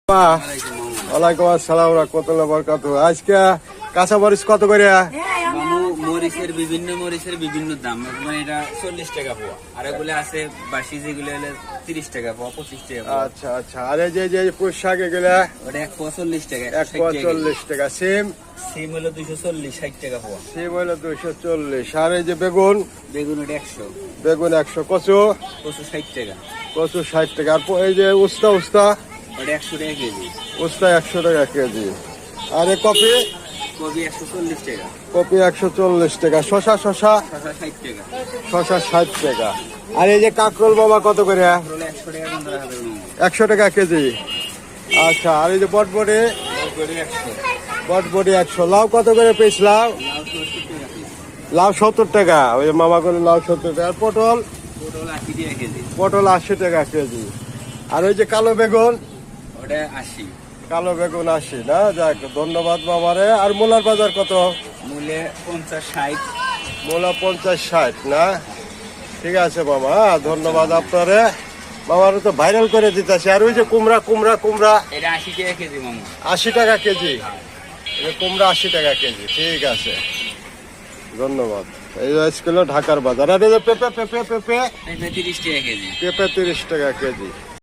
ওয়ালাইকুম আসসালাম রাহমাতুল্লাহি ওয়া বারাকাতুহু। আজকে কাঁচা মরিচ কত করে? মরিচের বিভিন্ন দাম। মানে এটা 40 টাকা পোয়া, আর এগুলো আছে বাসি, যেগুলো হলে 30 টাকা পোয়া, 25 টাকা পোয়া। আচ্ছা আচ্ছা। আর এই যে পুঁই শাক এগুলা ওটা 1 পোয়া 40 টাকা, 1 পোয়া 40 টাকা। সিম হলো 240, 60 টাকা পোয়া। সিম হলো 240। আর এই যে বেগুন ওটা 100, বেগুন 100। কচু 60 টাকা। কচু 60 টাকা। আর এই যে উস্তা ওটা 100 টাকা কেজি। উস্তা 100 টাকা কেজি। আর এই কপি 140 টাকা। কপি 140 টাকা। শসা 60 টাকা। শসা 60 টাকা। আর এই যে কাকরোল মামা কত করে? 100 টাকা 15 100 টাকা কেজি। আচ্ছা। আর এই যে বটবটি 100। বটবটি 100। লাউ কত করে পিস? লাউ 70 টাকা। ওই যে মামা করে লাউ 70 টাকা। আর পটল 80 টাকা কেজি। পটল 80 টাকা কেজি। আর ওই যে কালো বেগুন ওটা 80। কালো বেগুন 80 না? যাক, ধন্যবাদ মামারে। আর মূলার বাজার কত? মূলে 50-60। মূলা 50-60 না? ঠিক আছে মামা, ধন্যবাদ আপনারে। মামারে তো ভাইরাল করে দিতেছে। আর ওই যে কুমড়া এটা 80 টাকা কেজি মামু। 80 টাকা কেজি। এই যে কুমড়া 80 টাকা কেজি। ঠিক আছে, ধন্যবাদ। এই ছিল ঢাকার বাজার। আর এই যে পেঁপে 30 টাকা কেজি। পেঁপে 30 টাকা কেজি।